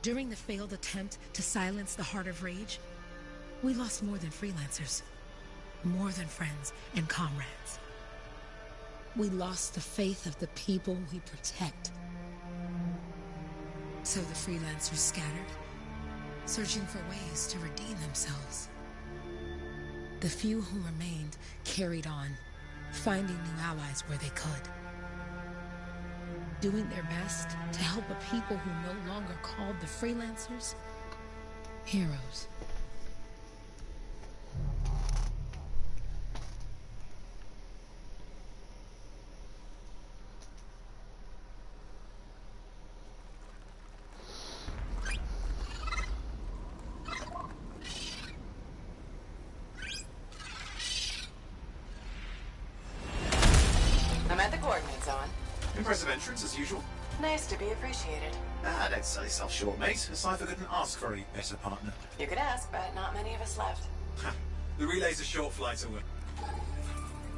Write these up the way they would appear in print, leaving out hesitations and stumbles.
During the failed attempt to silence the Heart of Rage, we lost more than freelancers, more than friends and comrades. We lost the faith of the people we protect. So the freelancers scattered, searching for ways to redeem themselves. The few who remained carried on, finding new allies where they could. Doing their best to help a people who no longer called the freelancers heroes. I'm at the coordinates, Owen. Impressive entrance, as usual. Nice to be appreciated. Don't sell yourself short, mate. A Cypher couldn't ask for a better partner. You could ask, but not many of us left. The relay's a short flight away.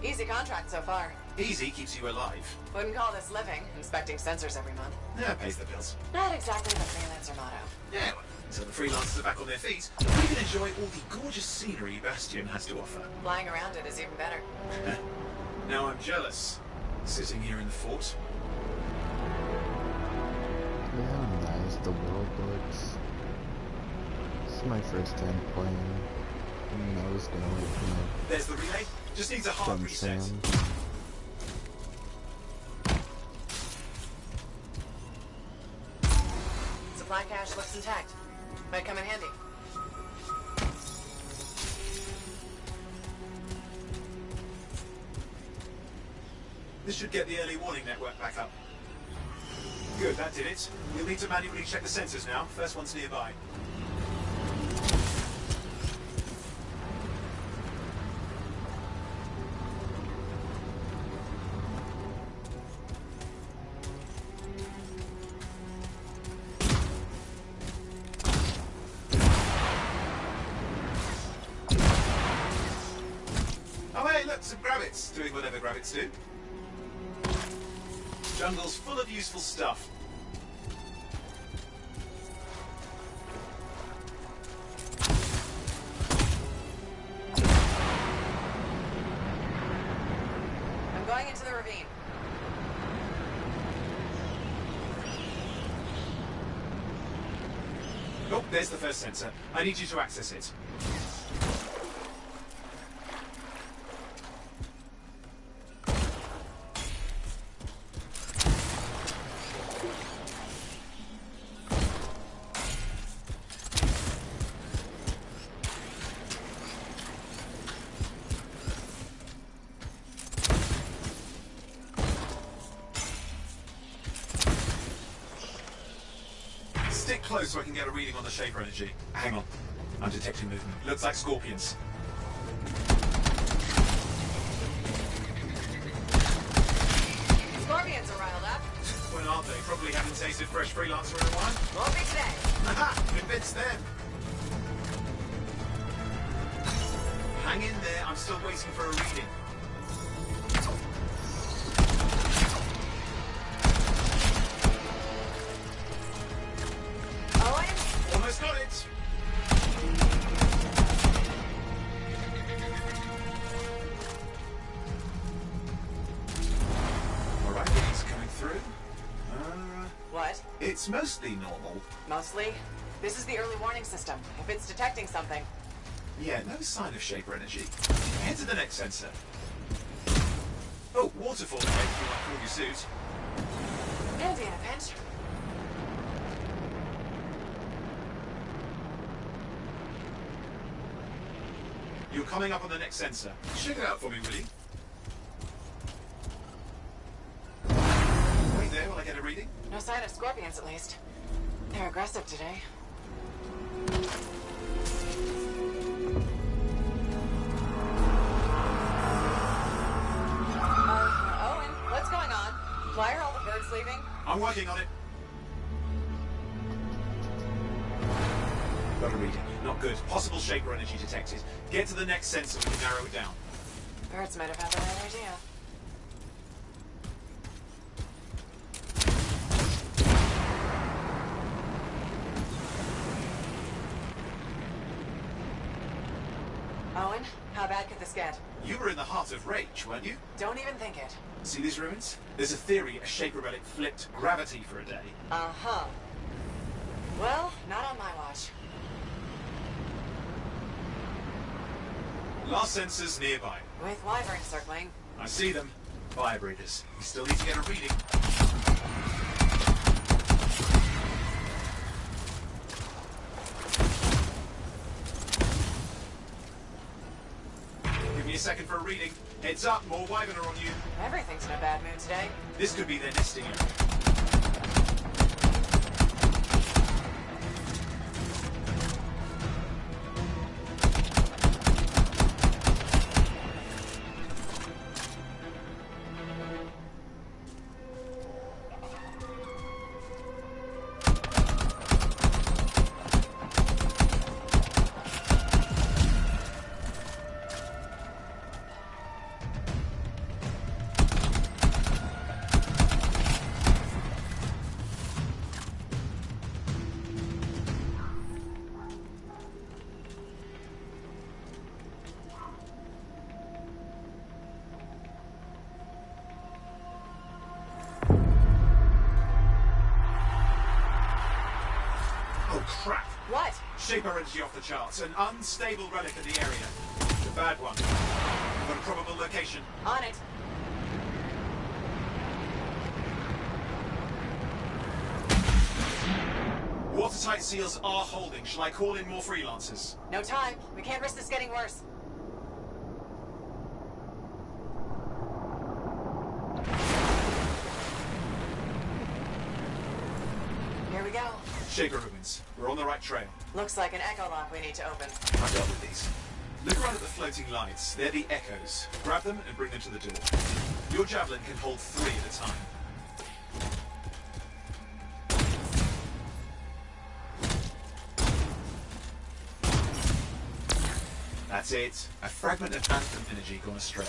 Easy contract so far. Easy keeps you alive. Wouldn't call this living, inspecting sensors every month. Yeah, pays the bills. Not exactly the freelancer motto. Yeah, well, until the freelancers are back on their feet, we can enjoy all the gorgeous scenery Bastion has to offer. Flying around it is even better. Now I'm jealous, sitting here in the fort. Look how nice the world looks. This is my first time playing. I was gonna wait for my There's the relay. Just needs a hard reset. sound. Supply cache looks intact. Might come in handy. This should get the early warning network back up. Good, that did it. You'll need to manually check the sensors now. First one's nearby. Oh hey, look, some Grabbits doing whatever Grabbits do. Jungle's full of useful stuff. I'm going into the ravine. Oh, there's the first sensor. I need you to access it. Stick close so I can get a reading on the Shaper energy. Hang on. I'm detecting movement. Looks like scorpions. Scorpions are riled up. Well, aren't they? Probably haven't tasted fresh freelancer in a while. Won't be today. Aha! Convince them. Hang in there. I'm still waiting for a reading. Owen? Almost got it. Alright, it's coming through. What? It's mostly normal. Mostly? This is the early warning system. If it's detecting something. Yeah, no sign of Shaper energy. Head to the next sensor. Oh, waterfall effect if you want to cool your suit. Handy in a pinch. You're coming up on the next sensor. Check it out for me, will you? Wait there while I get a reading. No sign of scorpions, at least. They're aggressive today. Owen, what's going on? Why are all the birds leaving? I'm working on it. Got a reading. Not good. Possible Shaper energy detected. Get to the next sensor, we can narrow it down. Birds might have had the right idea. going? How bad could this get? You were in the heart of Rage, weren't you? Don't even think it. See these ruins? There's a theory a Shaper relic flipped gravity for a day. Uh-huh. Well, not on my watch. Last sensors nearby. With wyverns circling. I see them. Fire breathers. We still need to get a reading. Give me a second for a reading. Heads up, more wyvern are on you. Everything's in a bad mood today. This could be their nesting area. Crap! What? Shaper energy off the charts. An unstable relic in the area. The bad one. You've got a probable location. On it. Watertight seals are holding. Shall I call in more freelancers? No time. We can't risk this getting worse. Here we go. Shaper ruins. We're on the right trail. Looks like an echo lock we need to open. I've dealt with these. Look around at the floating lights. They're the echoes. Grab them and bring them to the door. Your javelin can hold 3 at a time. That's it. A fragment of Anthem energy gone astray.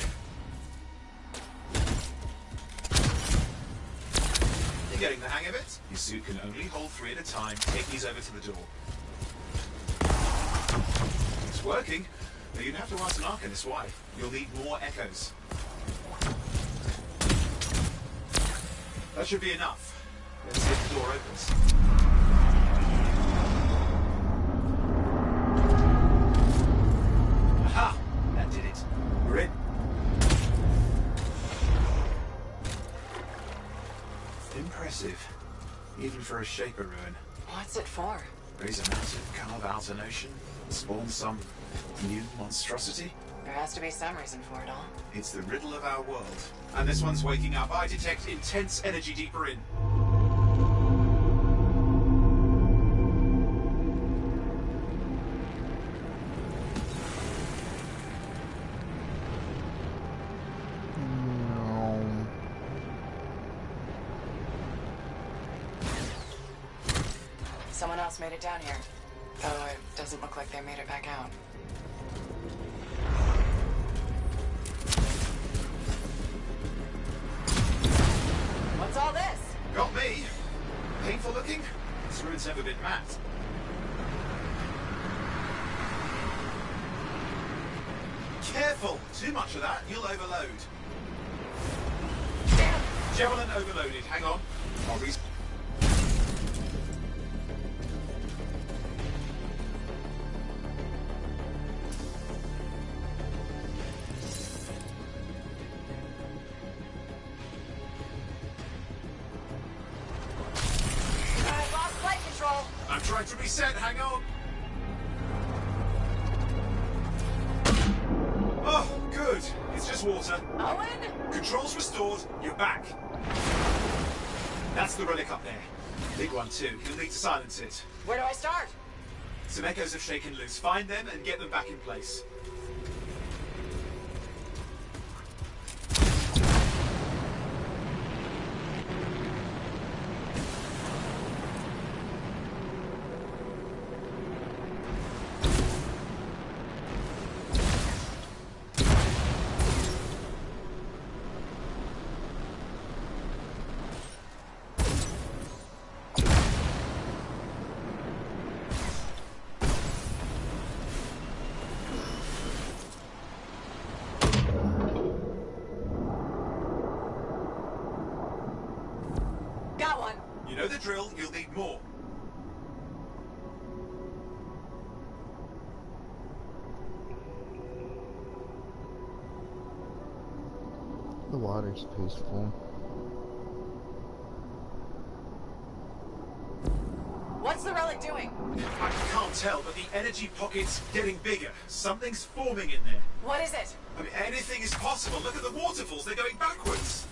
You're getting the hang of it. Your suit can only hold 3 at a time. Take these over to the door. It's working, but you'd have to ask an Arcanist why. You'll need more echoes. That should be enough. Let's see if the door opens. Aha! That did it. We're in. Impressive. Even for a Shaper ruin. What's it for? Raise a mountain, carve out an ocean, spawn some new monstrosity? There has to be some reason for it all. It's the riddle of our world. And this one's waking up. I detect intense energy deeper in. Someone else made it down here. Though it doesn't look like they made it back out. What's all this? Got me. Painful looking? This ruin's never been mapped. Careful! Too much of that, you'll overload. Damn! Javelin overloaded. Hang on. I'll I lost flight control. I'm trying to reset. Hang on. Oh, good. It's just water. Owen? Controls restored. You're back. That's the relic up there. Big one too. You'll need to silence it. Where do I start? Some echoes have shaken loose. Find them and get them back in place. drill, you'll need more. The water's peaceful. What's the relic doing? I can't tell, but the energy pocket's getting bigger. Something's forming in there. What is it? I mean, anything is possible. Look at the waterfalls, they're going backwards.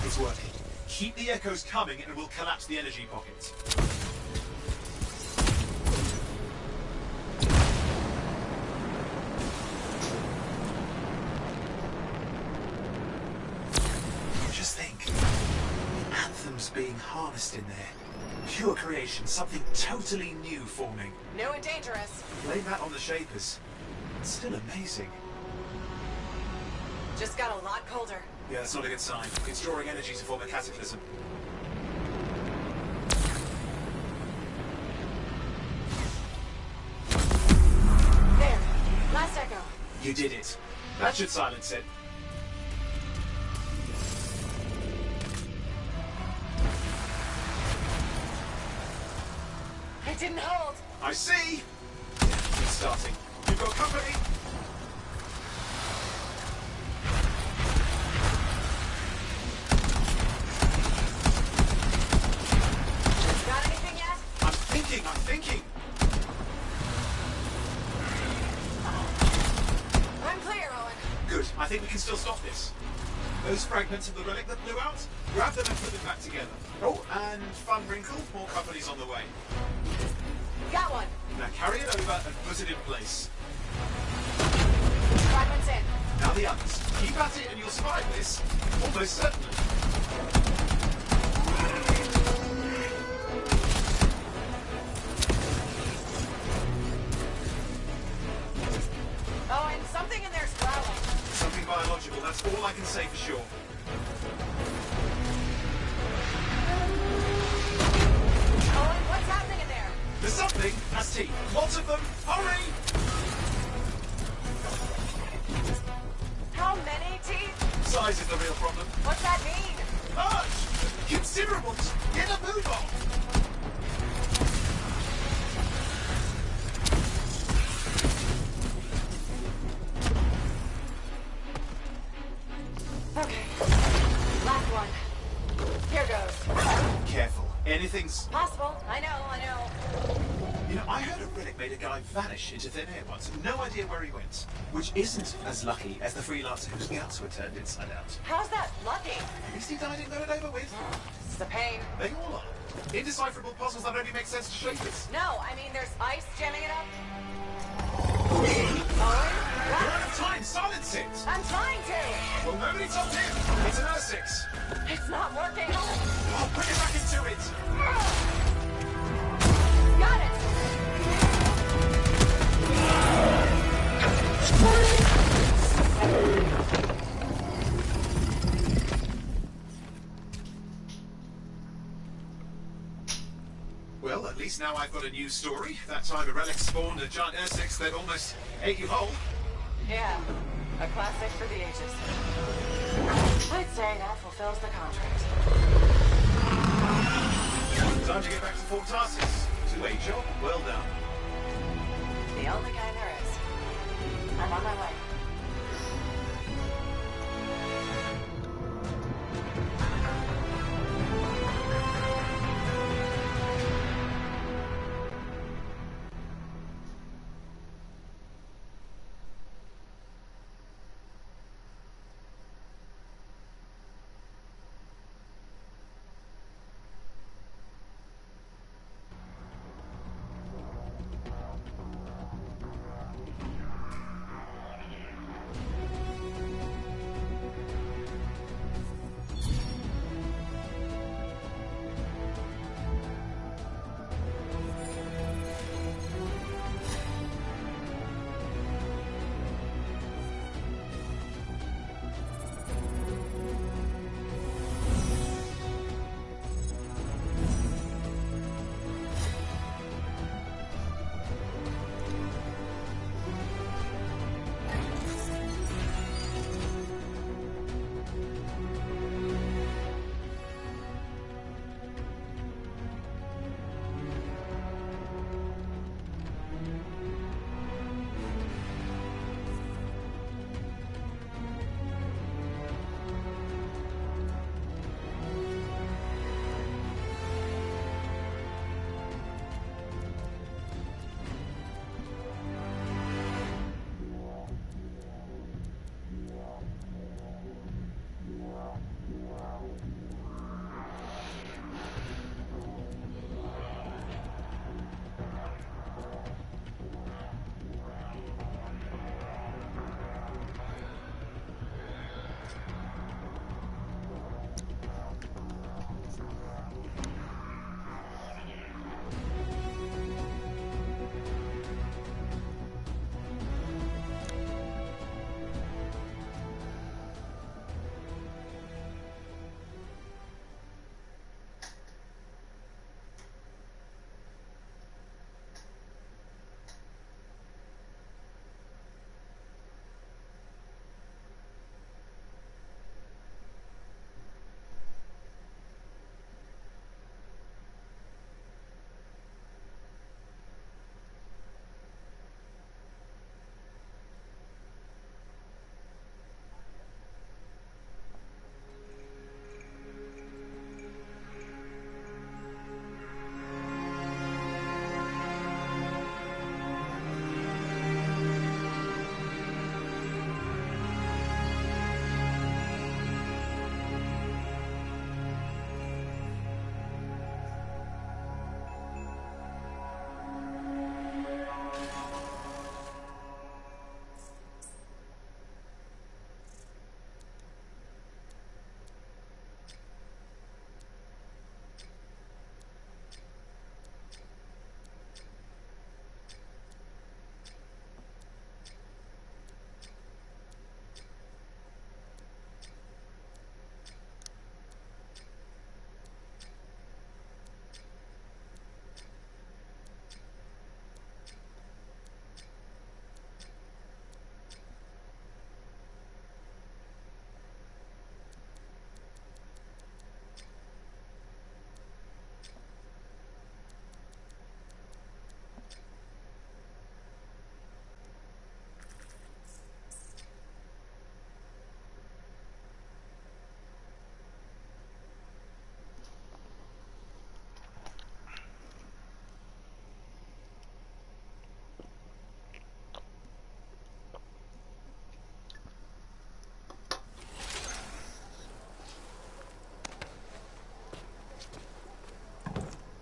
It's working. Keep the echoes coming and we'll collapse the energy pockets. Just think. The anthem's being harnessed in there. Pure creation, something totally new forming. New and dangerous. Blame that on the Shapers. It's still amazing. Just got a lot colder. Yeah, that's not a good sign. It's drawing energy to form a cataclysm. There. Last echo. You did it. That should silence it. It didn't hold. I see! It's starting. You've got company! Got anything yet? I'm thinking! I'm clear, Owen. Good. I think we can still stop this. Those fragments of the relic that blew out, grab them and put them back together. Oh, and fun wrinkle, more company's on the way. Got one. Now carry it over and put it in place. Fragments in. Now the others. Keep at it and you'll survive this. Almost certainly. Owen, something in there's growling. Something biological, that's all I can say for sure. Owen, what's happening in there? There's something, that's teeth. Lots of them. Hurry! How many teeth? Size is the real problem. What's that mean? Large! Considerable! Just get a move on! Okay. Last one. Here goes. Careful. Anything's... Possible. I know. You know, I heard a relic made a guy vanish into thin air once. No idea where he went. Which isn't as lucky as the freelancer whose guts were turned inside out. How's that lucky? At least he died and got it over with. This is a pain. They all are. Indecipherable puzzles that only make sense to Shapers. No, I mean there's ice jamming it up. Owen? We're What? out of time. Silence it. I'm trying to. Well, nobody told him. It's an R6. It's not working. I'll put it back into it. Got it. Well, at least now I've got a new story. That time a relic spawned a giant R6 that almost ate you whole. Yeah, a classic for the ages. I'd say that fulfills the contract. Time to get back to Fort Tarsis. To a job well done. The only kind there is. I'm on my way.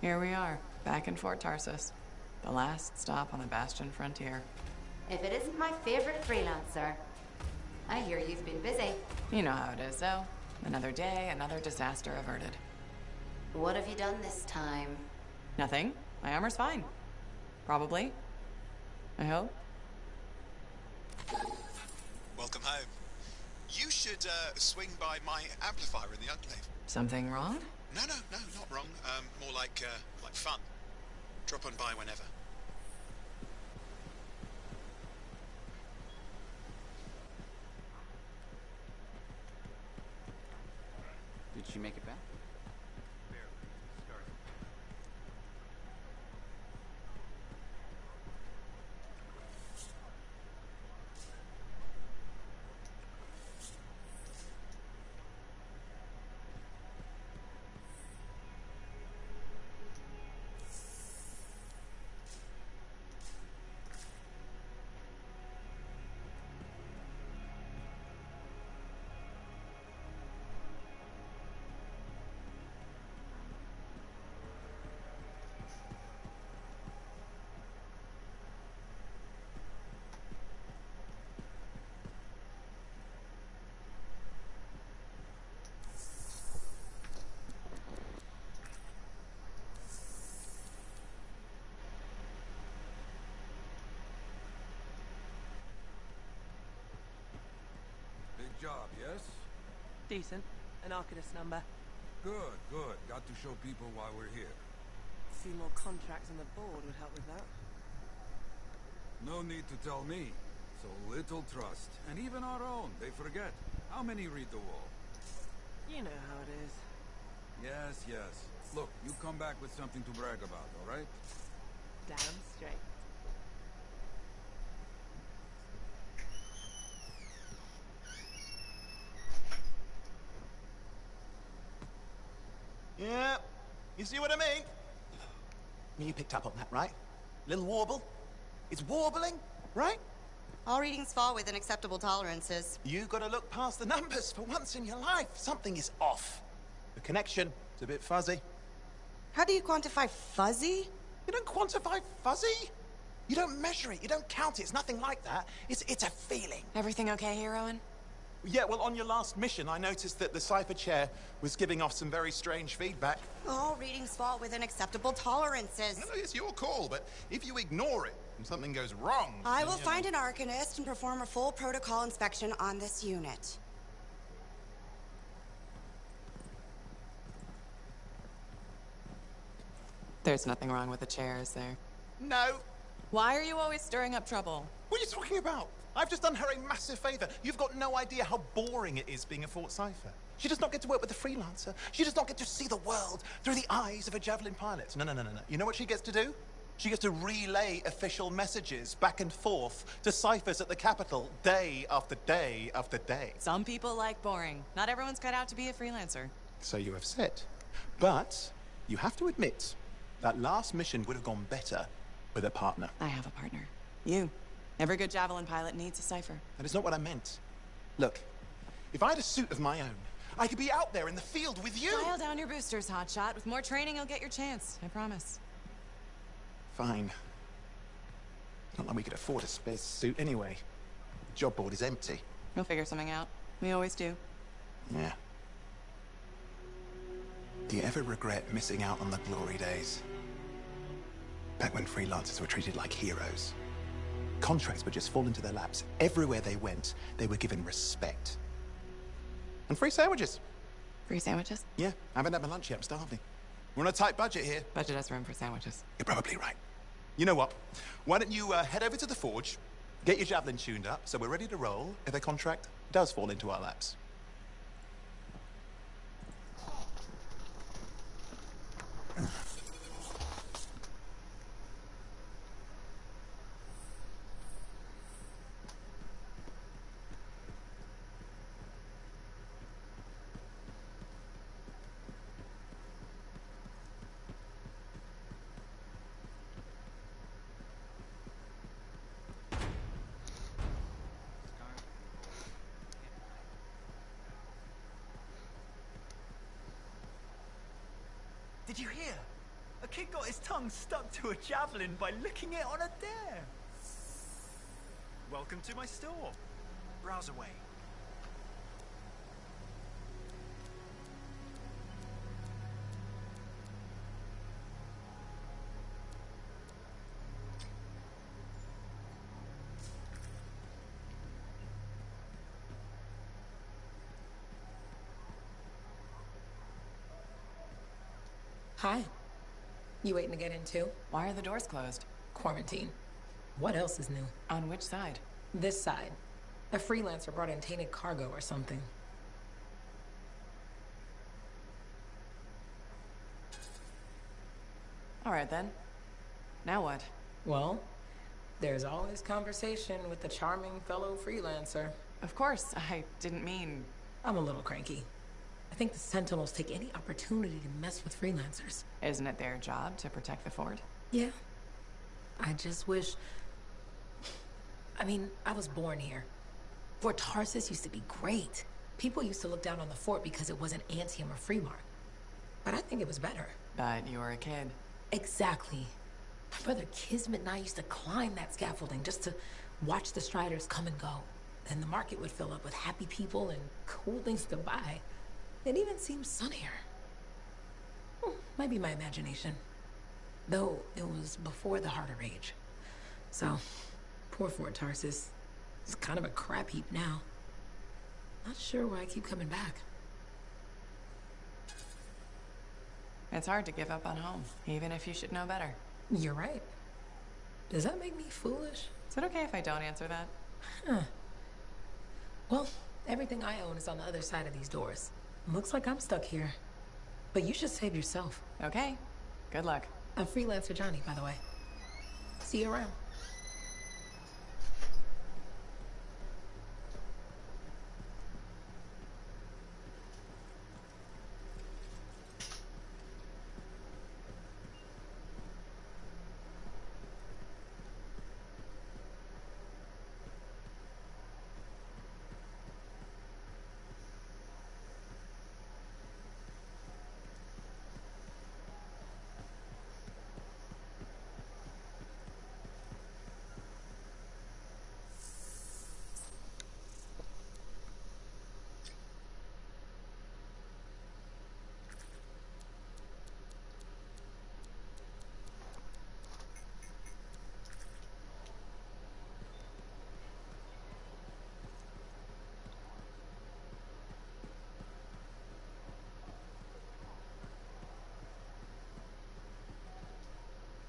Here we are, back in Fort Tarsus. The last stop on the Bastion frontier. If it isn't my favorite freelancer. I hear you've been busy. You know how it is, though. Another day, another disaster averted. What have you done this time? Nothing. My armor's fine. Probably. I hope. Welcome home. You should swing by my amplifier in the Enclave. Something wrong? No, not wrong. More like fun. Drop on by whenever. Did she make it back? Job, yes? Decent. An Arcanist number. Good, good. Got to show people why we're here. A few more contracts on the board would help with that. No need to tell me. So little trust. And even our own, they forget. How many read the wall? You know how it is. Yes, yes. Look, you come back with something to brag about, all right? Damn straight. Yeah, you see what I mean? You picked up on that, right? Little warble? It's warbling, right? All readings fall within acceptable tolerances. You gotta look past the numbers for once in your life. Something is off. The connection is a bit fuzzy. How do you quantify fuzzy? You don't quantify fuzzy? You don't measure it, you don't count it, it's nothing like that. It's a feeling. Everything okay here, Owen? Yeah, well, on your last mission, I noticed that the Cypher Chair was giving off some very strange feedback. All readings fall within acceptable tolerances. No, it's your call, but if you ignore it and something goes wrong... I will find an Arcanist and perform a full protocol inspection on this unit. There's nothing wrong with the chair, is there? No. Why are you always stirring up trouble? What are you talking about? I've just done her a massive favor. You've got no idea how boring it is being a Fort Cypher. She does not get to work with a freelancer. She does not get to see the world through the eyes of a Javelin pilot. No. You know what she gets to do? She gets to relay official messages back and forth to Cyphers at the Capitol day after day after day. Some people like boring. Not everyone's cut out to be a freelancer. So you have said. But you have to admit, that last mission would have gone better with a partner. I have a partner. You. Every good Javelin pilot needs a Cypher. That is not what I meant. Look, if I had a suit of my own, I could be out there in the field with you. Dial down your boosters, Hotshot. With more training, you'll get your chance. I promise. Fine. Not like we could afford a spare suit anyway. The job board is empty. We'll figure something out. We always do. Yeah. Do you ever regret missing out on the glory days? Back when freelancers were treated like heroes. Contracts would just fall into their laps. Everywhere they went, they were given respect. And free sandwiches. Free sandwiches? Yeah, I haven't had my lunch yet, I'm starving. We're on a tight budget here. Budget has room for sandwiches. You're probably right. You know what? Why don't you head over to the forge, get your Javelin tuned up, so we're ready to roll if a contract does fall into our laps. Did you hear? A kid got his tongue stuck to a javelin by licking it on a dare. Welcome to my store. Browse away. Hi. You waiting to get in too? Why are the doors closed? Quarantine. What else is new? On which side? This side. A freelancer brought in tainted cargo or something. All right then. Now what? Well, there's always conversation with the charming fellow freelancer. Of course, I didn't mean... I'm a little cranky. I think the Sentinels take any opportunity to mess with freelancers. Isn't it their job to protect the fort? Yeah. I just wish... I mean, I was born here. Fort Tarsis used to be great. People used to look down on the fort because it wasn't Antium or Freemark. But I think it was better. But you were a kid. Exactly. My brother Kismet and I used to climb that scaffolding just to watch the Striders come and go. And the market would fill up with happy people and cool things to buy. It even seems sunnier. Might be my imagination. Though it was before the Heart of Rage. So, poor Fort Tarsis. It's kind of a crap heap now. Not sure why I keep coming back. It's hard to give up on home, even if you should know better. You're right. Does that make me foolish? Is it okay if I don't answer that? Huh. Well, everything I own is on the other side of these doors. Looks like I'm stuck here. But you should save yourself. Okay. Good luck. I'm Freelancer Johnny, by the way. See you around.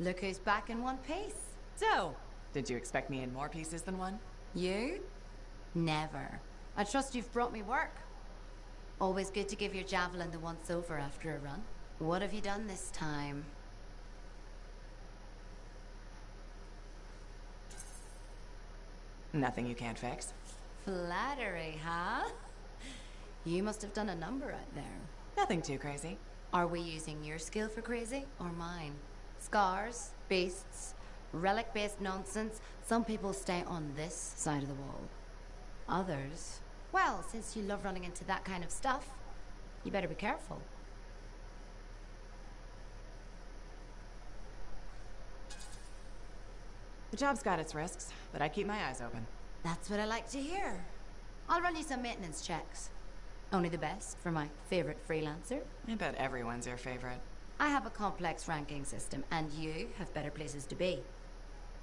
Look who's back in one piece. So, did you expect me in more pieces than one? You? Never. I trust you've brought me work. Always good to give your javelin the once-over after a run. What have you done this time? Nothing you can't fix. Flattery, huh? You must have done a number out there. Nothing too crazy. Are we using your skill for crazy, or mine? Scars, beasts, relic-based nonsense. Some people stay on this side of the wall. Others... Well, since you love running into that kind of stuff, you better be careful. The job's got its risks, but I keep my eyes open. That's what I like to hear. I'll run you some maintenance checks. Only the best for my favorite freelancer. I bet everyone's your favorite. I have a complex ranking system, and you have better places to be.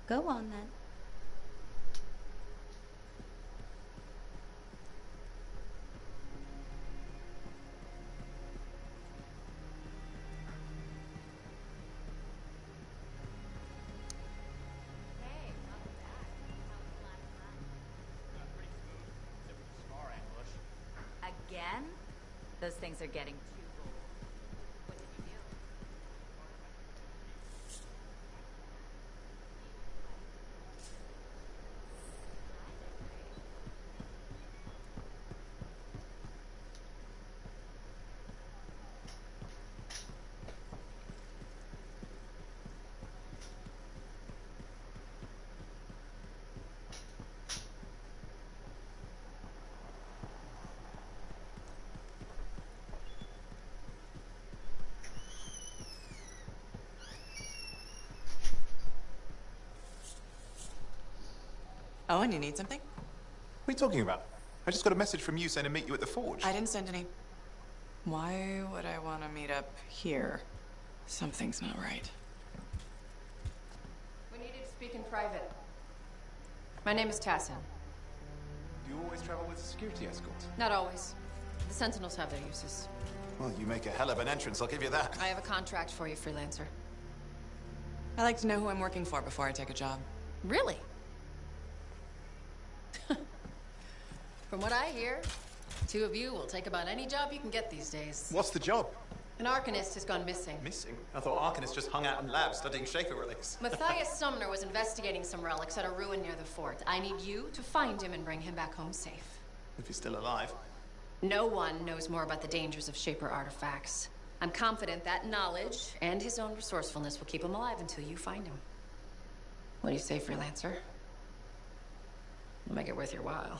Go on, then. Again? Those things are getting too old. What did you do? Oh, and you need something? What are you talking about? I just got a message from you saying to meet you at the forge. I didn't send any. Why would I want to meet up here? Something's not right. We needed to speak in private. My name is Tassin. Do you always travel with a security escort? Not always. The Sentinels have their uses. Well, you make a hell of an entrance, I'll give you that. I have a contract for you, freelancer. I like to know who I'm working for before I take a job. Really? From what I hear, two of you will take about any job you can get these days. What's the job? An Arcanist has gone missing. Missing? I thought Arcanists just hung out in labs studying Shaper relics. Matthias Sumner was investigating some relics at a ruin near the fort. I need you to find him and bring him back home safe. If he's still alive. No one knows more about the dangers of Shaper artifacts. I'm confident that knowledge and his own resourcefulness will keep him alive until you find him. What do you say, freelancer? It'll make it worth your while.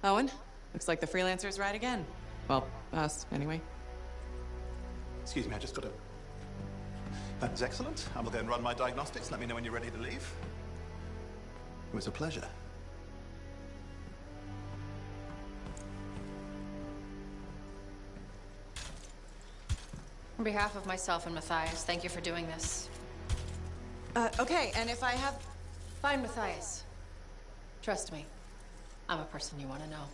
Owen, looks like the freelancer's right again. Well, us, anyway. Excuse me, I just got a... That is excellent. I will go and run my diagnostics. Let me know when you're ready to leave. It was a pleasure. On behalf of myself and Matthias, thank you for doing this. Okay, and if I have... Find Matthias. Trust me, I'm a person you want to know.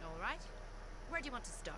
All right. Where do you want to start?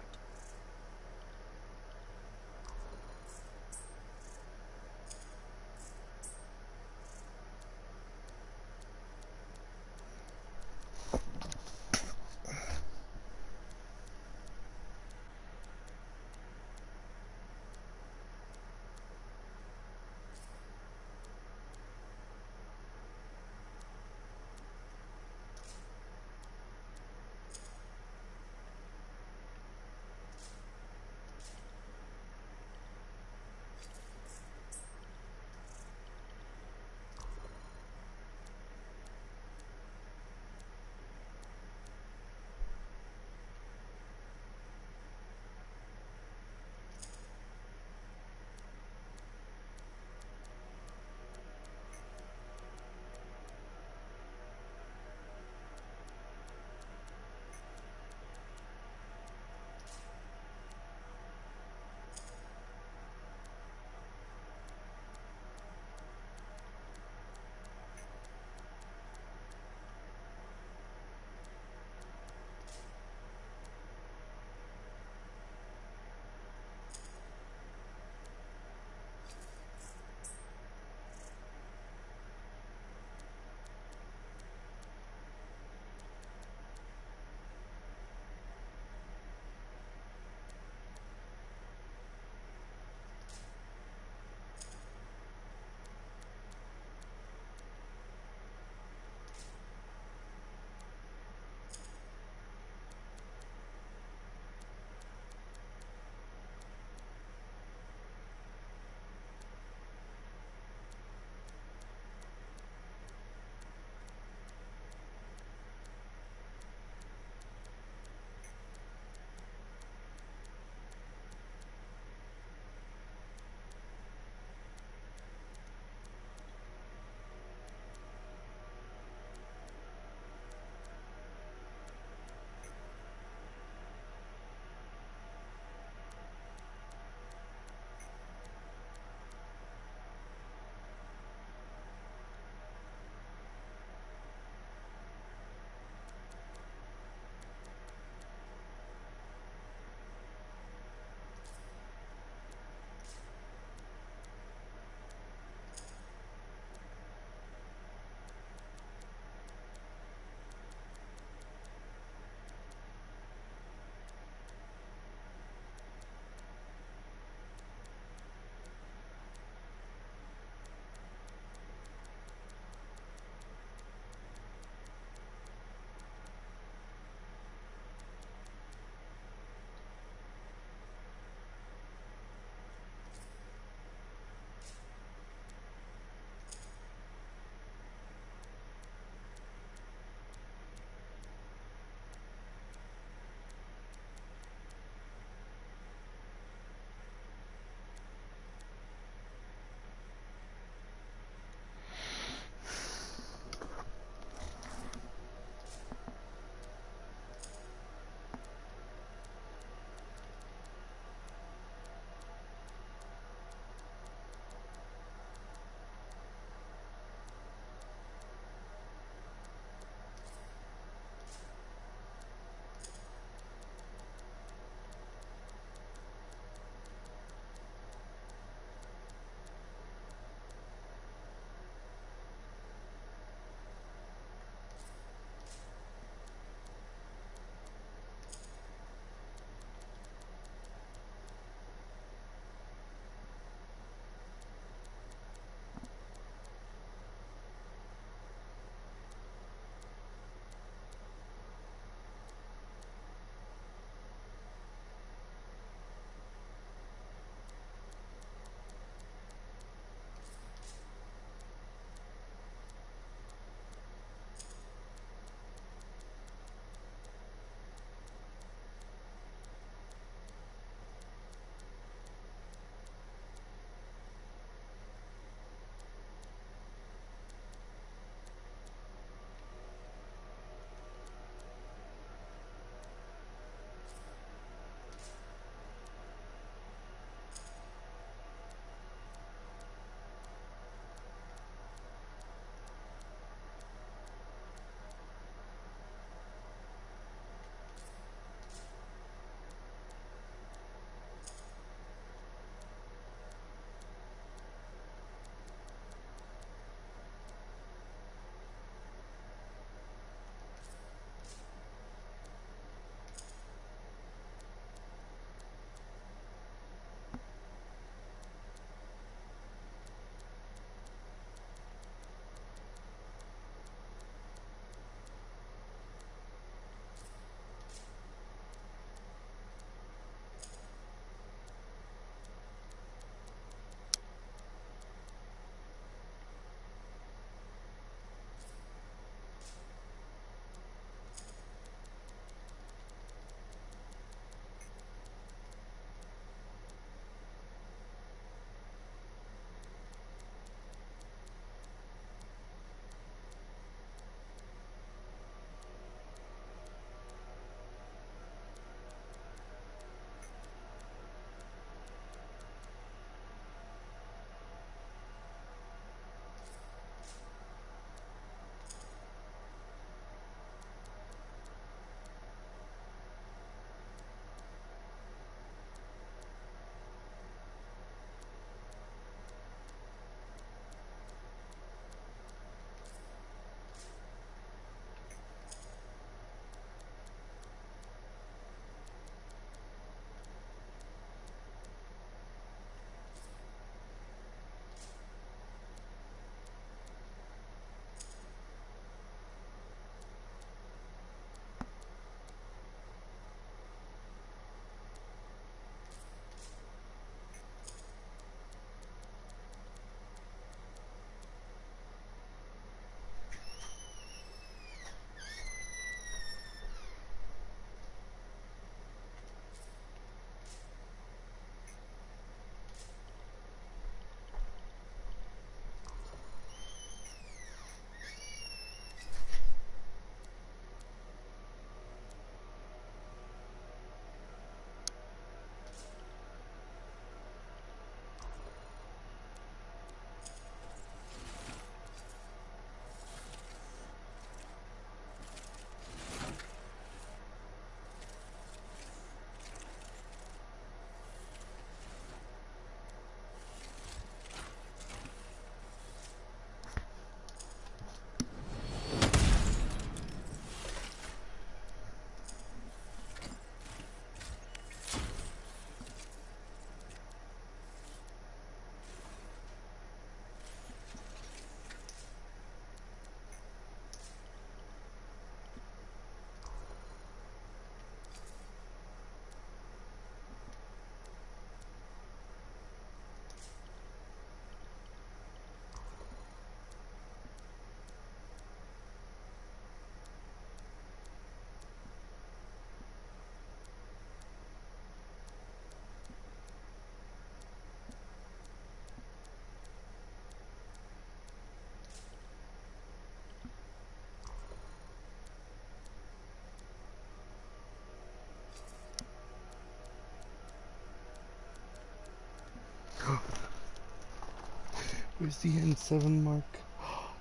Where's the N7 mark?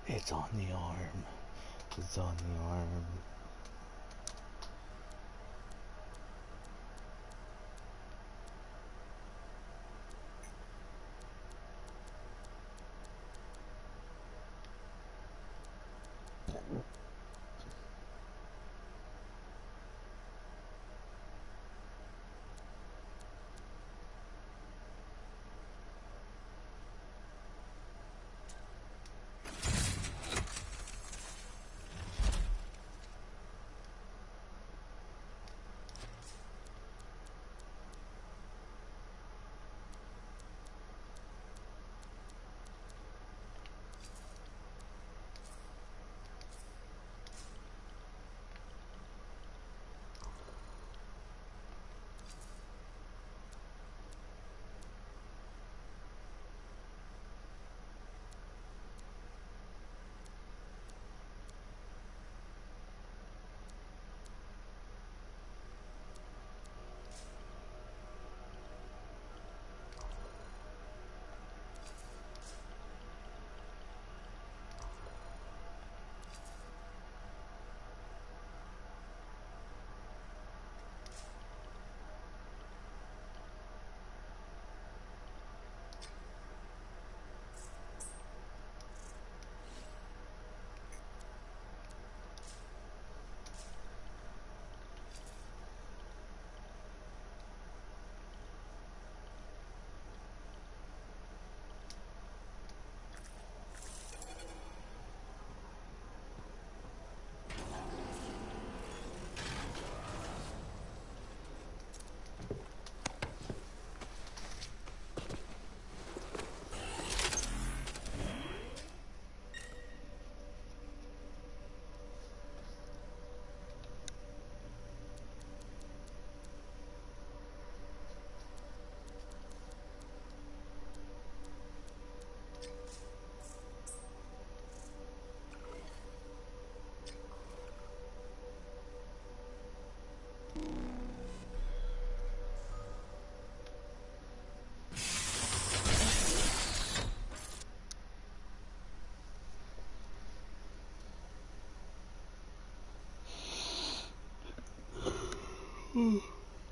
It's on the arm. It's on the arm.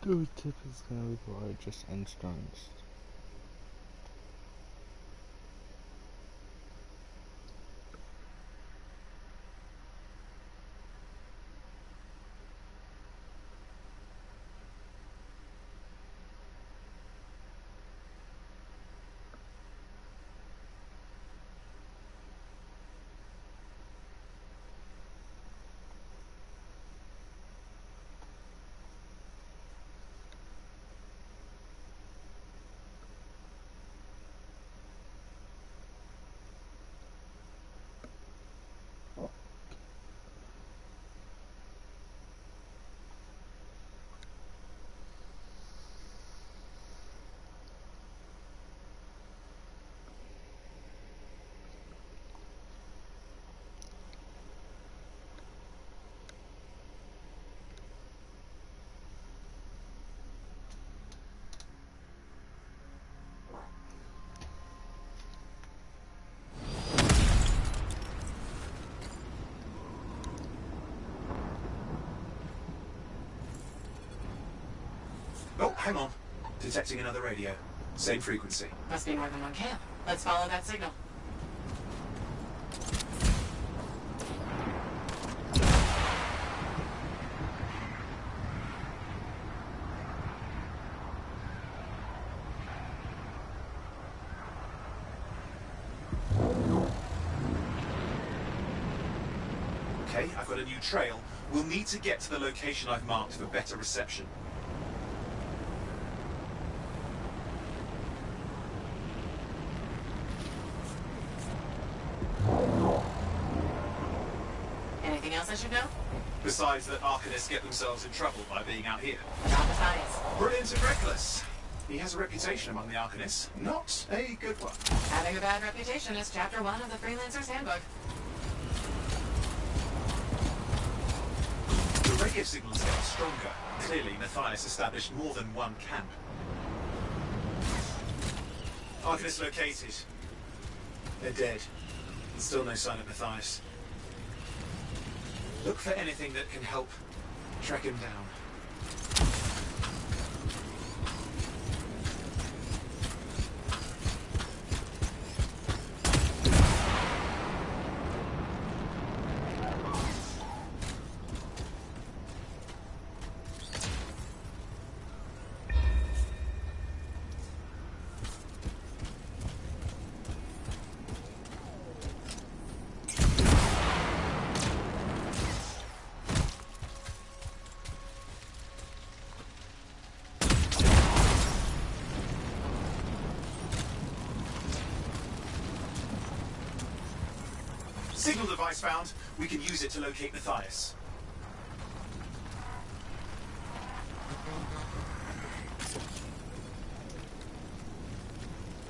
The tip is gonna be the largest and strongest. Oh, hang on. Detecting another radio. Same frequency. Must be more than one camp. Let's follow that signal. Okay, I've got a new trail. We'll need to get to the location I've marked for better reception. Anything else I should know? Besides that Arcanists get themselves in trouble by being out here. Not besides. Brilliant and reckless. He has a reputation among the Arcanists. Not a good one. Having a bad reputation is chapter 1 of the Freelancer's Handbook. The radio signal's getting stronger. Clearly, Matthias established more than one camp. Arcanist located. They're dead. And still no sign of Matthias. Look for anything that can help track him down. Signal device found. We can use it to locate Matthias.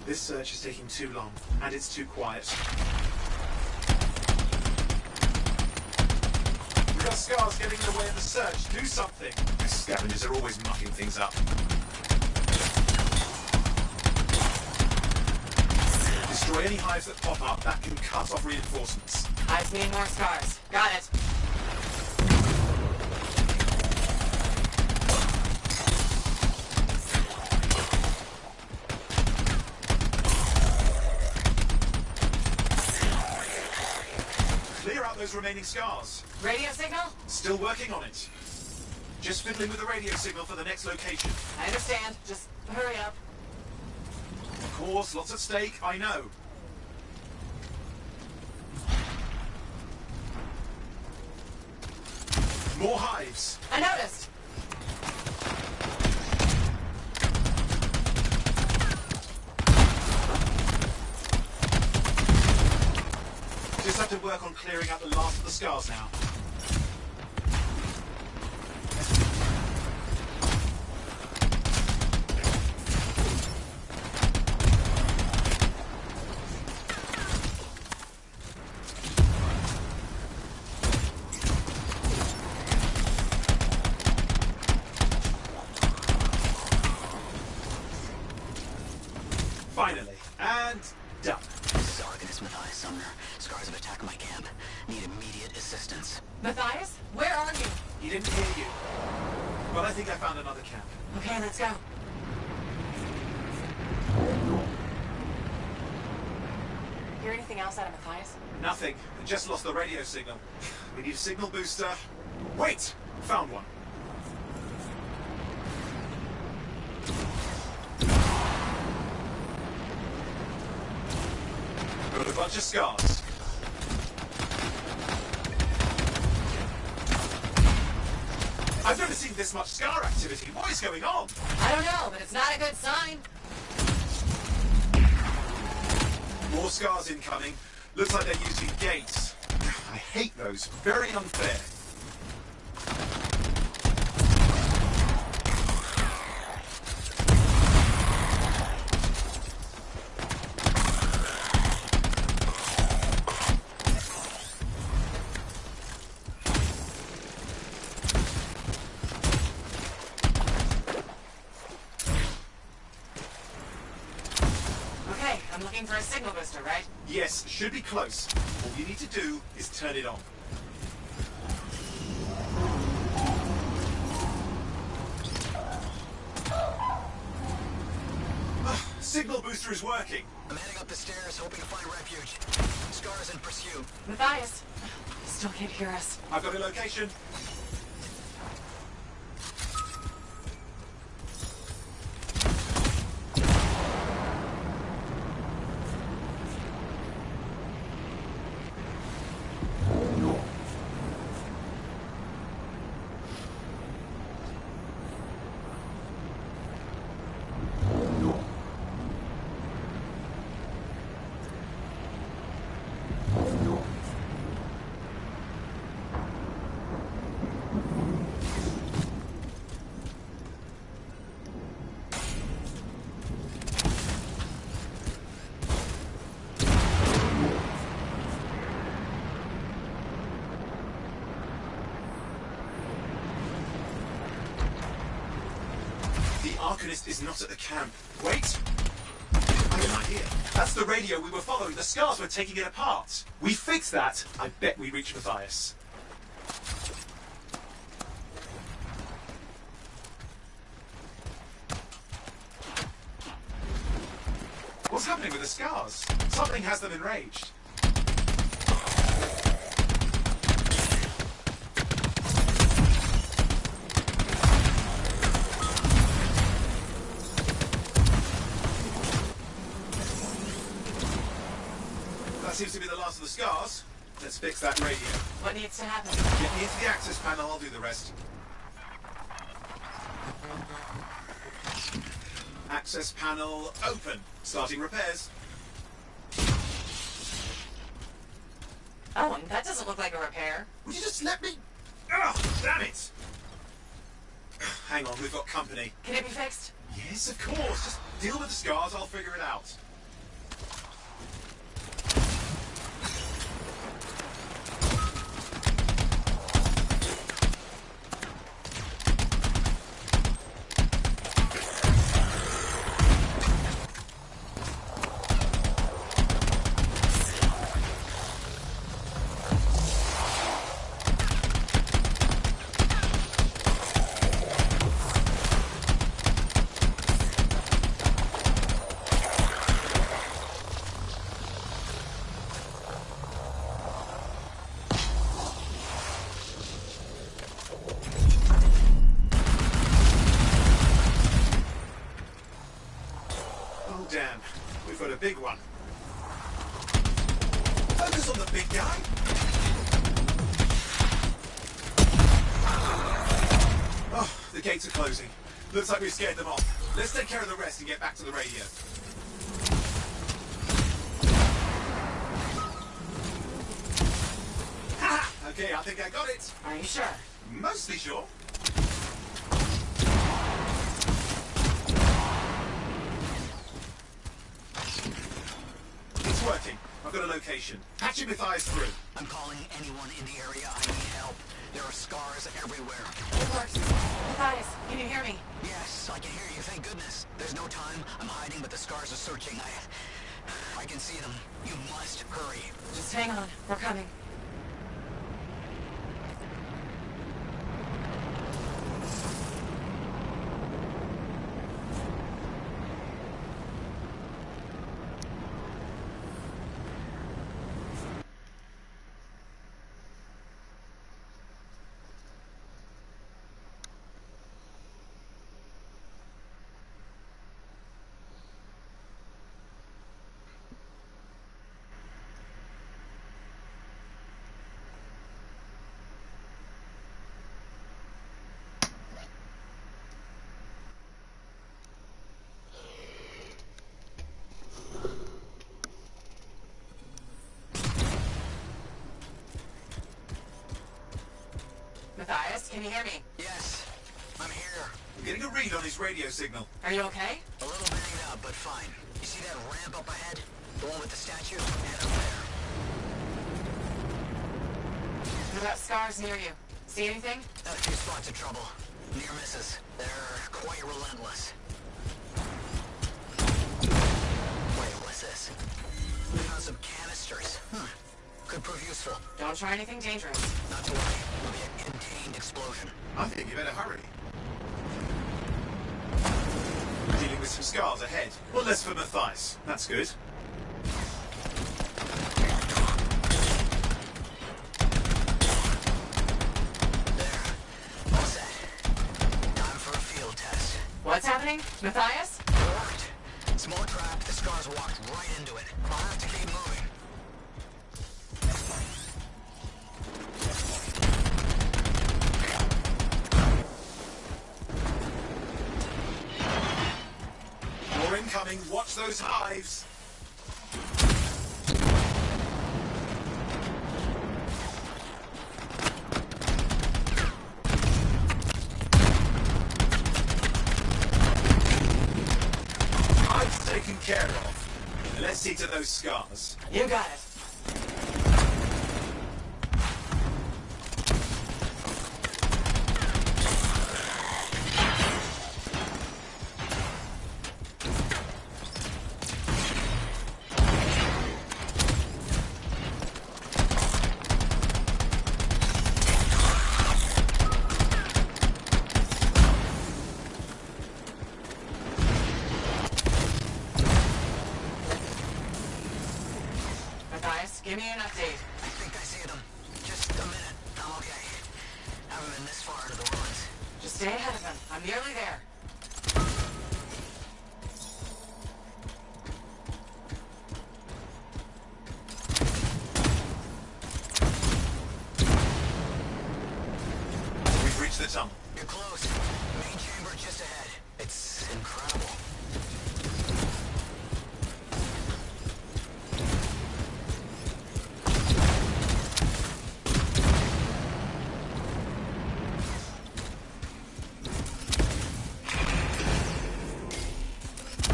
This search is taking too long, and it's too quiet. We've got scars getting in the way of the search. Do something. These scavengers are always mucking things up. Destroy any hives that pop up. That can cut off reinforcements. Hives need more scars. Got it. Clear out those remaining scars. Radio signal? Still working on it. Just fiddling with the radio signal for the next location. I understand. Just hurry up. Of course, lots at stake, I know. More hives. I noticed. Just have to work on clearing out the last of the scars now. Finally. And done. This is Arcanist Matthias Sumner. Scars have attacked my camp. Need immediate assistance. Matthias, where are you? He didn't hear you. But I think I found another camp. Okay, let's go. Hear anything else out of Matthias? Nothing. I just lost the radio signal. We need a signal booster. Wait! Found one. Got a bunch of scars. I've never seen this much scar activity. What is going on? I don't know, but it's not a good sign. More scars incoming. Looks like they're using gates. I hate those. Very unfair. Okay, I'm looking for a signal booster, right? Yes, should be close. All you need to do is turn it on. Signal booster is working. I'm heading up the stairs, hoping to find refuge. Scars in pursuit. Matthias, still can't hear us. I've got a location. The Arcanist is not at the camp. Wait! I here. That's the radio we were following. The scars were taking it apart. We fixed that. I bet we reached Matthias. What's happening with the scars? Something has them enraged. That seems to be the last of the scars. Let's fix that radio. What needs to happen? Get me into the access panel, I'll do the rest. Access panel open. Starting repairs. Oh, that doesn't look like a repair. Would you just let me... Ugh, damn it! Hang on, we've got company. Can it be fixed? Yes, of course. Just deal with the scars, I'll figure it out. Damn, we've got a big one. Focus on the big guy. Oh, the gates are closing. Looks like we scared them off. Let's take care of the rest and get back to the radio. Ha! Okay, I think I got it. Are you sure? Mostly sure. It's working. I've got a location. Patching Matthias through. I'm calling anyone in the area. I need help. There are scars everywhere. It works. Matthias, can you hear me? Yes, I can hear you. Thank goodness. There's no time. I'm hiding, but the scars are searching. I can see them. You must hurry. Just hang on. We're coming. Matthias, can you hear me? Yes, I'm here. I'm getting a read on his radio signal. Are you okay? A little banged up, but fine. You see that ramp up ahead? The one with the statue? Head up there. What about scars near you? See anything? A few spots of trouble. Near misses. They're quite relentless. Wait, what's this? We found some canisters. Could prove useful. Don't try anything dangerous. Not to worry. It'll be a contained explosion. I think you better hurry. Dealing with some scars ahead. Well, less for Matthias. That's good. There. All set. Time for a field test. What's happening? Matthias? It worked. Small trap. The scars walked right into it. I'll have to keep moving. More incoming. Watch those hives. Hives taken care of. Let's see to those scars. You got it. Stay ahead of him. I'm nearly there. We've reached the tunnel. You're close. Main chamber just ahead. It's incredible.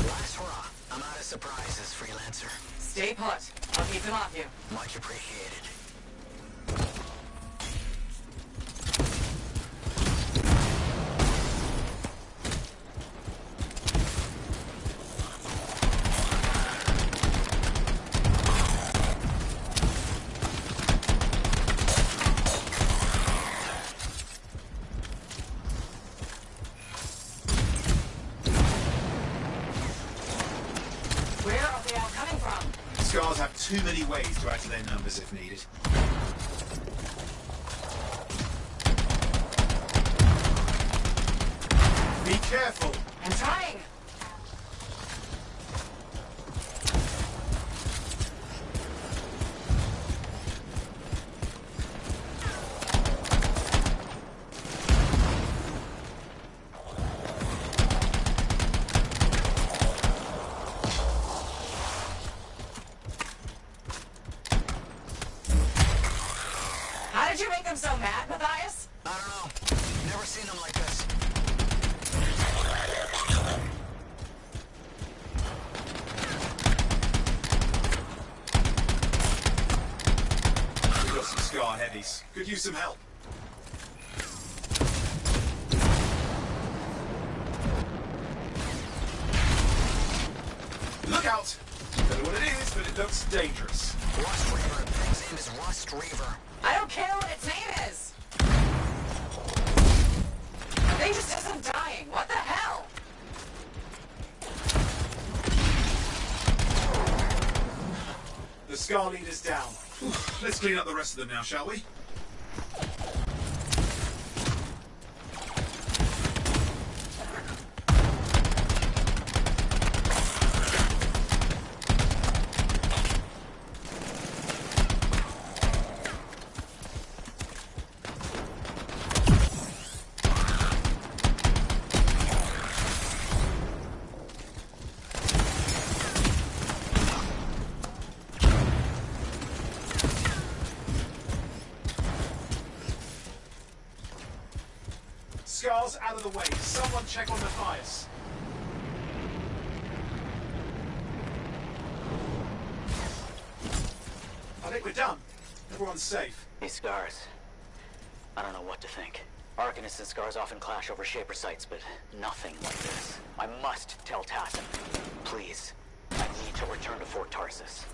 Last hurrah. I'm out of surprises, Freelancer. Stay put. I'll keep them off you. Much appreciated. Where are they all coming from? Scars have too many ways to add to their numbers if needed. Be careful! I'm trying. How did you make them so mad, Matthias? I don't know. Never seen them like this. We've got some Scar heavies. Could use some help. Look out! Don't know what it is, but it looks dangerous. Rust Reaver. The thing's name is Rust Reaver. I don't care what its name is. The thing just isn't dying. What the hell? The Scar leader's down. Let's clean up the rest of them now, shall we? Scars out of the way. Someone check on Matthias. I think we're done. Everyone's safe. These Scars. I don't know what to think. Arcanists and Scars often clash over Shaper sites, but nothing like this. I must tell Tassin. Please. I need to return to Fort Tarsus.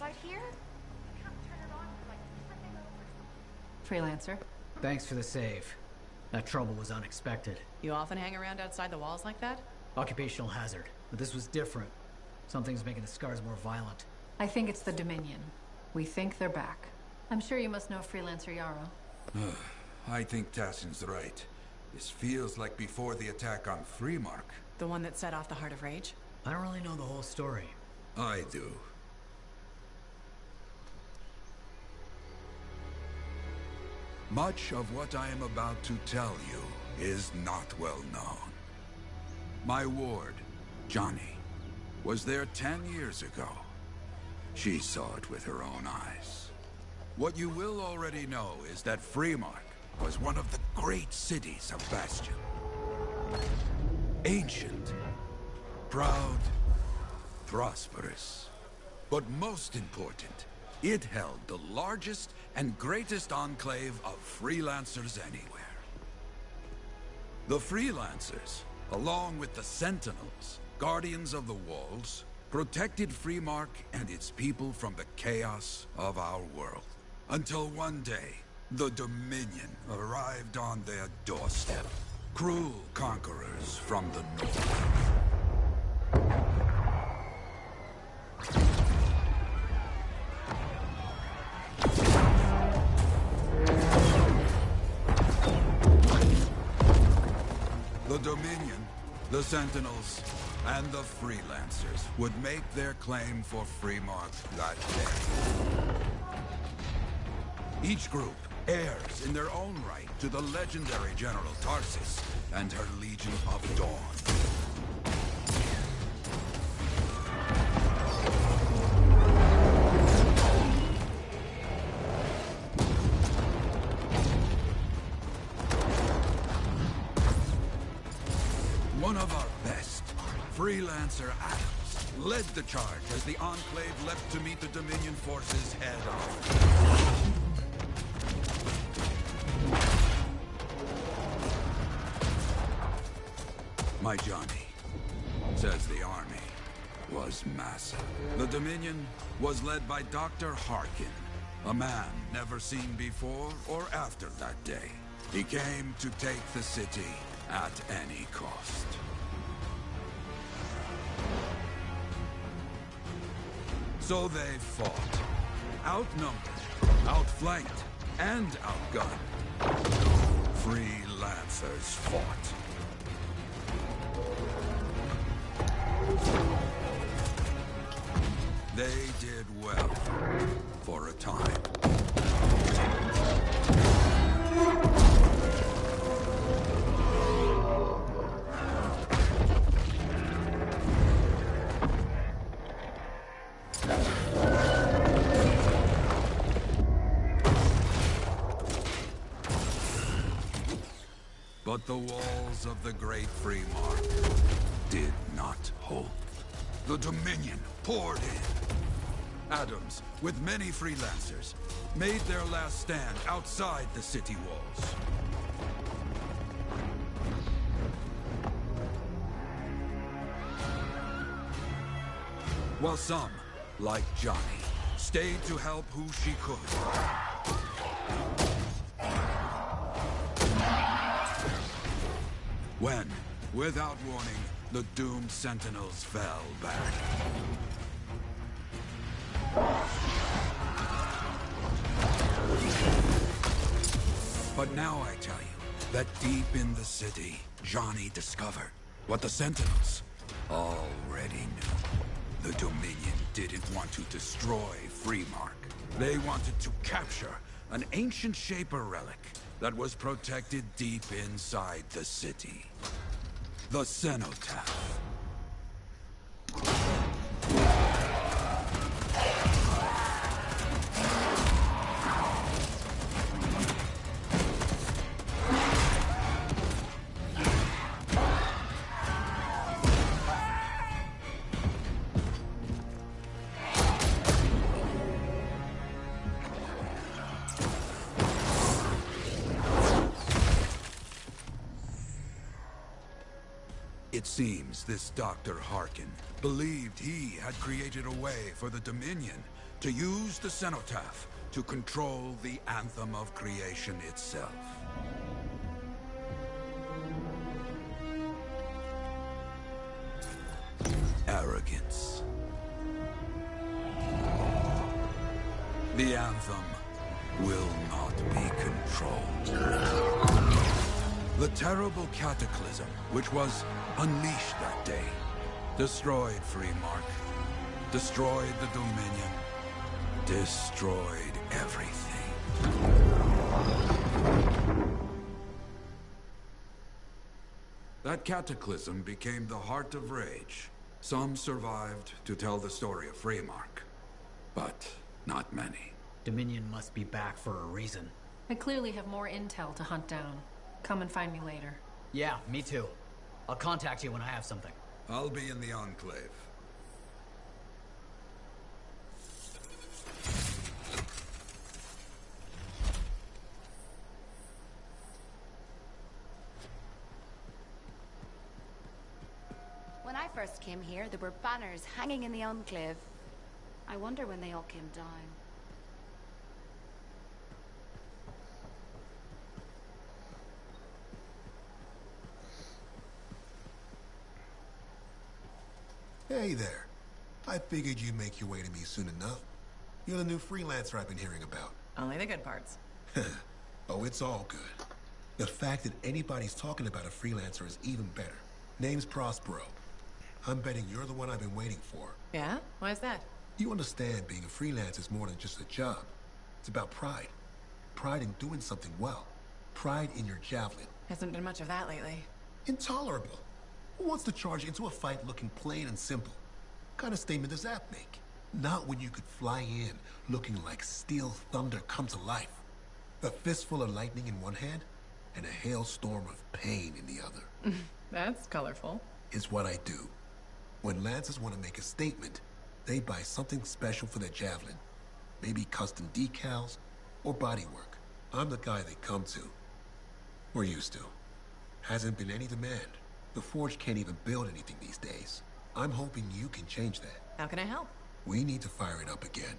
out here? I can't turn it on for like flipping over. Freelancer. Thanks for the save. That trouble was unexpected. You often hang around outside the walls like that? Occupational hazard. But this was different. Something's making the scars more violent. I think it's the Dominion. We think they're back. I'm sure you must know Freelancer Yarrow. I think Tassin's right. This feels like before the attack on Freemark. The one that set off the Heart of Rage? I don't really know the whole story. I do. Much of what I am about to tell you is not well known. My ward, Johnny, was there 10 years ago. She saw it with her own eyes. What you will already know is that Freemark was one of the great cities of Bastion. Ancient, proud, prosperous. But most important, it held the largest and greatest enclave of freelancers anywhere. The freelancers, along with the Sentinels, guardians of the walls, protected Freemark and its people from the chaos of our world. Until one day, the Dominion arrived on their doorstep. Cruel conquerors from the north. The Dominion, the Sentinels, and the Freelancers would make their claim for Freemark that day. Each group heirs in their own right to the legendary General Tarsis and her Legion of Dawn. One of our best, Freelancer Adams, led the charge as the Enclave left to meet the Dominion forces head-on. My Johnny, says the army, was massive. The Dominion was led by Dr. Harkin, a man never seen before or after that day. He came to take the city at any cost. So they fought. Outnumbered, outflanked, and outgunned. Freelancers fought. They did well, for a time. But the walls of the Great Freemark did not hold. The Dominion poured in. Adams, with many freelancers, made their last stand outside the city walls. While some, like Johnny, stayed to help who she could. When, without warning, the doomed Sentinels fell back. But now I tell you that deep in the city, Johnny discovered what the Sentinels already knew. The Dominion didn't want to destroy Freemark. They wanted to capture an ancient Shaper relic that was protected deep inside the city. The Cenotaph. It seems this Dr. Harkin believed he had created a way for the Dominion to use the cenotaph to control the anthem of creation itself. Arrogance. The anthem will not be controlled. The terrible cataclysm, which was unleashed that day, destroyed Freemark, destroyed the Dominion, destroyed everything. That cataclysm became the Heart of Rage. Some survived to tell the story of Freemark, but not many. Dominion must be back for a reason. I clearly have more intel to hunt down. Come and find me later. Yeah, me too. I'll contact you when I have something. I'll be in the Enclave. When I first came here, there were banners hanging in the Enclave. I wonder when they all came down. Hey there. I figured you'd make your way to me soon enough. You're the new freelancer I've been hearing about. Only the good parts. Oh, it's all good. The fact that anybody's talking about a freelancer is even better. Name's Prospero. I'm betting you're the one I've been waiting for. Yeah? Why is that? You understand being a freelancer is more than just a job. It's about pride. Pride in doing something well. Pride in your javelin. Hasn't been much of that lately. Intolerable. Who wants to charge into a fight looking plain and simple? What kind of statement does that make? Not when you could fly in looking like steel thunder come to life. A fistful of lightning in one hand and a hailstorm of pain in the other. That's colorful. Is what I do. When Lancers want to make a statement, they buy something special for their javelin. Maybe custom decals or bodywork. I'm the guy they come to. We're used to. Hasn't been any demand. The Forge can't even build anything these days. I'm hoping you can change that. How can I help? We need to fire it up again.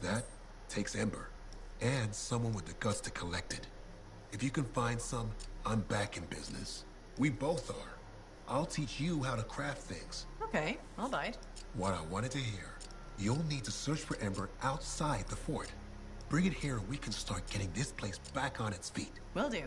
That takes Ember. And someone with the guts to collect it. If you can find some, I'm back in business. We both are. I'll teach you how to craft things. Okay, I'll bite. What I wanted to hear. You'll need to search for Ember outside the fort. Bring it here and we can start getting this place back on its feet. Will do.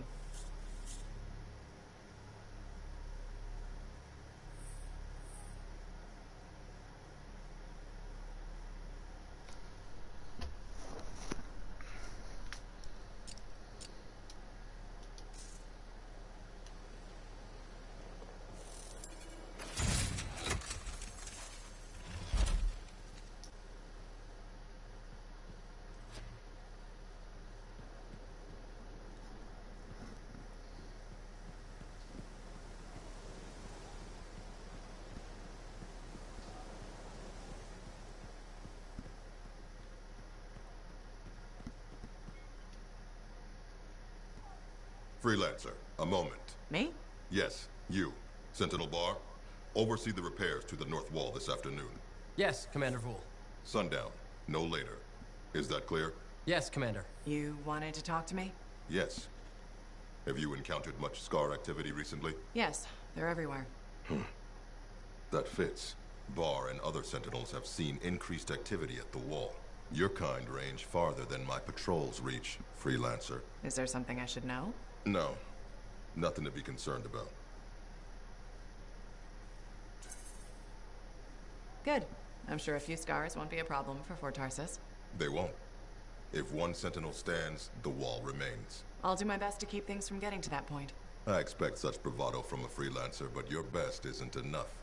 Freelancer, a moment. Me? Yes, you. Sentinel Bar, oversee the repairs to the north wall this afternoon. Yes, Commander Vool. Sundown, no later. Is that clear? Yes, Commander. You wanted to talk to me? Yes. Have you encountered much Scar activity recently? Yes, they're everywhere. That fits. Bar and other Sentinels have seen increased activity at the wall. Your kind range farther than my patrols reach, Freelancer. Is there something I should know? No. Nothing to be concerned about. Good. I'm sure a few scars won't be a problem for Fort Tarsis. They won't. If one Sentinel stands, the wall remains. I'll do my best to keep things from getting to that point. I expect such bravado from a Freelancer, but your best isn't enough.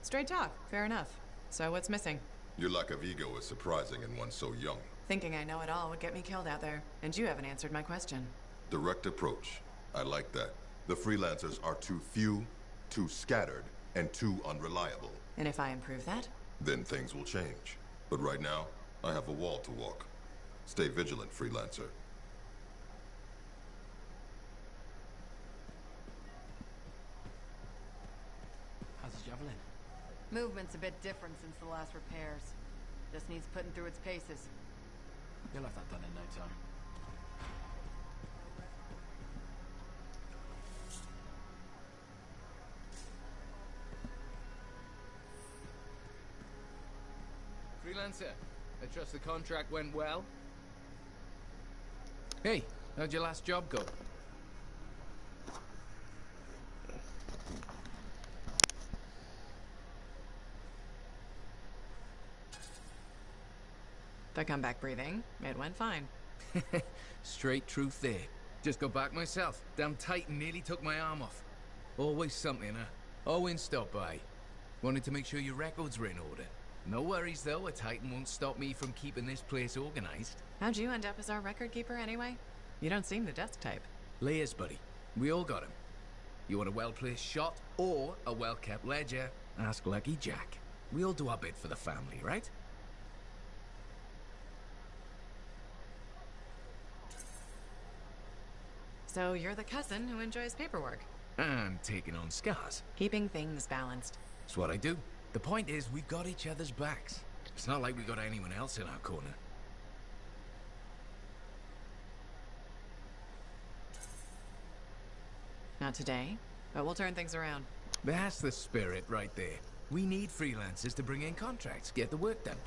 Straight talk. Fair enough. So what's missing? Your lack of ego is surprising in one so young. Thinking I know it all would get me killed out there. And you haven't answered my question. Direct approach. I like that. The Freelancers are too few, too scattered, and too unreliable. And if I improve that? Then things will change. But right now, I have a wall to walk. Stay vigilant, Freelancer. How's the javelin? Movement's a bit different since the last repairs. Just needs putting through its paces. You'll have that done in no time. Freelancer, I trust the contract went well? Hey, how'd your last job go? The comeback breathing, it went fine. Straight truth there. Just got back myself. Damn Titan nearly took my arm off. Always something, huh? Owen stopped by. Wanted to make sure your records were in order. No worries though, a Titan won't stop me from keeping this place organized. How'd you end up as our record keeper anyway? You don't seem the desk type. Layers, buddy. We all got him. You want a well-placed shot or a well-kept ledger? Ask Lucky Jack. We all do our bit for the family, right? So you're the cousin who enjoys paperwork. And taking on scars. Keeping things balanced. That's what I do. The point is, we've got each other's backs. It's not like we got anyone else in our corner. Not today, but we'll turn things around. That's the spirit right there. We need freelancers to bring in contracts, get the work done.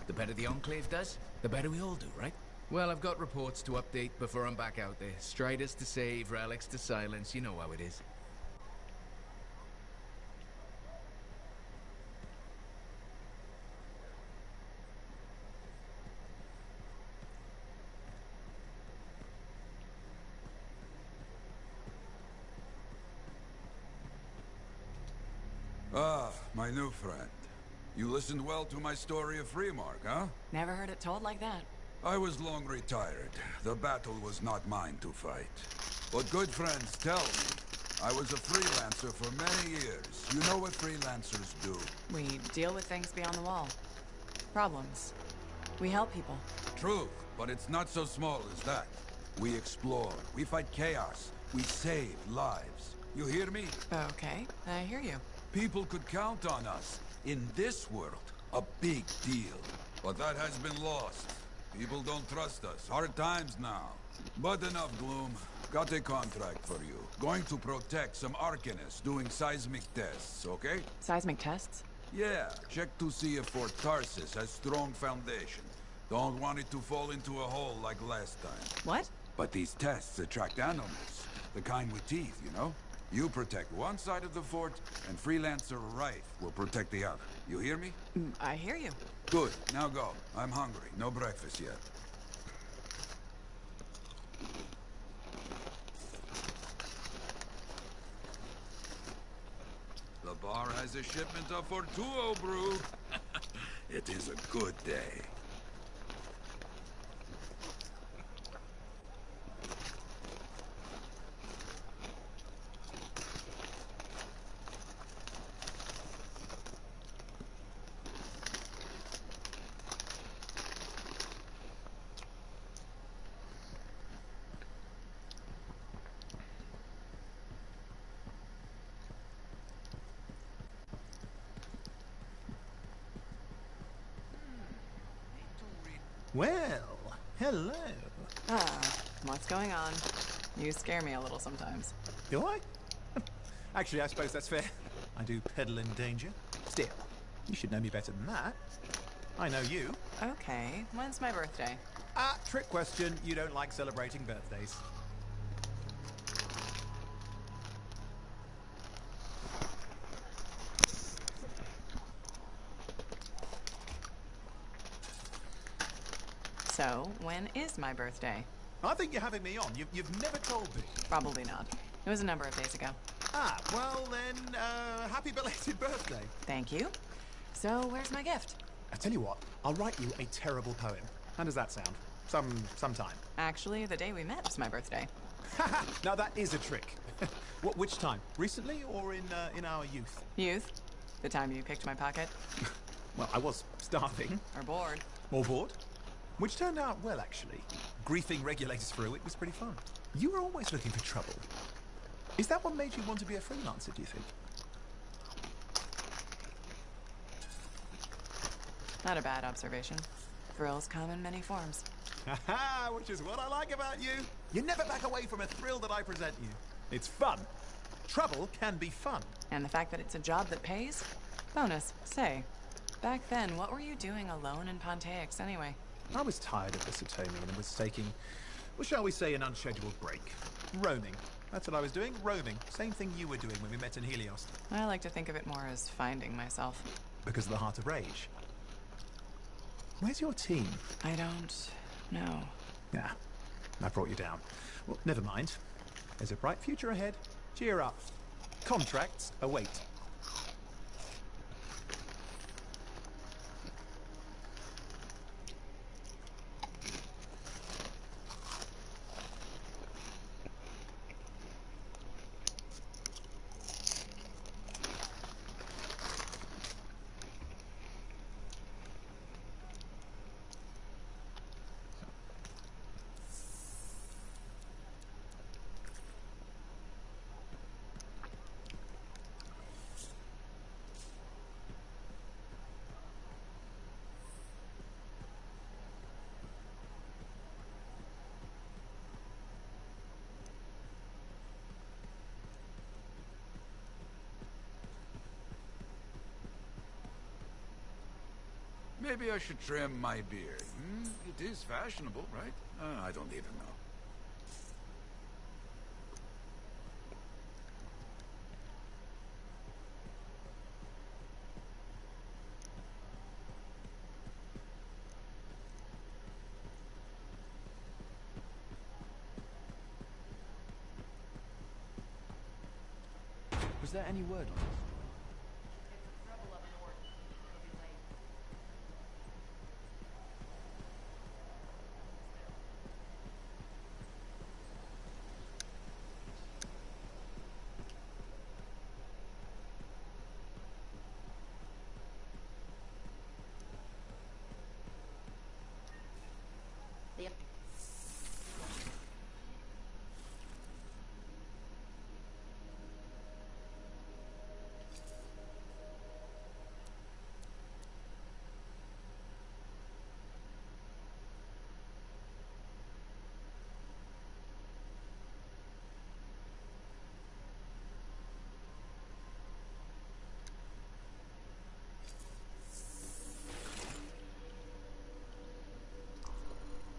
The better the Enclave does, the better we all do, right? Well, I've got reports to update before I'm back out there. Striders to save, relics to silence, you know how it is. Ah, my new friend. You listened well to my story of Freemark, huh? Never heard it told like that. I was long retired. The battle was not mine to fight. But good friends tell me, I was a freelancer for many years. You know what freelancers do. We deal with things beyond the wall. Problems. We help people. Truth, but it's not so small as that. We explore, we fight chaos, we save lives. You hear me? Okay, I hear you. People could count on us. In this world, a big deal. But that has been lost. People don't trust us. Hard times now. But enough gloom. Got a contract for you. Going to protect some Arcanists doing seismic tests, okay? Seismic tests? Yeah, check to see if Fort Tarsis has strong foundation. Don't want it to fall into a hole like last time. What? But these tests attract animals. The kind with teeth, you know? You protect one side of the fort, and Freelancer Rife will protect the other. You hear me? I hear you. Good. Now go. I'm hungry. No breakfast yet. The bar has a shipment of Fortuo brew. It is a good day. Well, hello. What's going on? You scare me a little sometimes. Do I? Actually, I suppose that's fair. I do peddle in danger. Still, you should know me better than that. I know you. Okay, when's my birthday? Trick question. You don't like celebrating birthdays. So, when is my birthday? I think you're having me on. You've never told me. Probably not. It was a number of days ago. Well then, happy belated birthday. Thank you. So, where's my gift? I tell you what, I'll write you a terrible poem. How does that sound? Sometime. Actually, the day we met was my birthday. Now that is a trick. Which time? Recently or in our youth? Youth? The time you picked my pocket? Well, I was starving. Or bored. More bored? Which turned out well, actually. Griefing regulators through it was pretty fun. You were always looking for trouble. Is that what made you want to be a freelancer, do you think? Not a bad observation. Thrills come in many forms. Haha, which is what I like about you. You never back away from a thrill that I present you. It's fun. Trouble can be fun. And the fact that it's a job that pays? Bonus. Say, back then, what were you doing alone in Pontaix anyway? I was tired of the Sutomian and was taking, well, shall we say, an unscheduled break. Roaming. That's what I was doing, roaming. Same thing you were doing when we met in Helios. I like to think of it more as finding myself. Because of the Heart of Rage. Where's your team? I don't know. Yeah, I brought you down. Well, never mind. There's a bright future ahead. Cheer up. Contracts await. Maybe I should trim my beard. It is fashionable, right? I don't even know. Was there any word on this?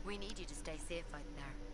We need you to stay safe out there.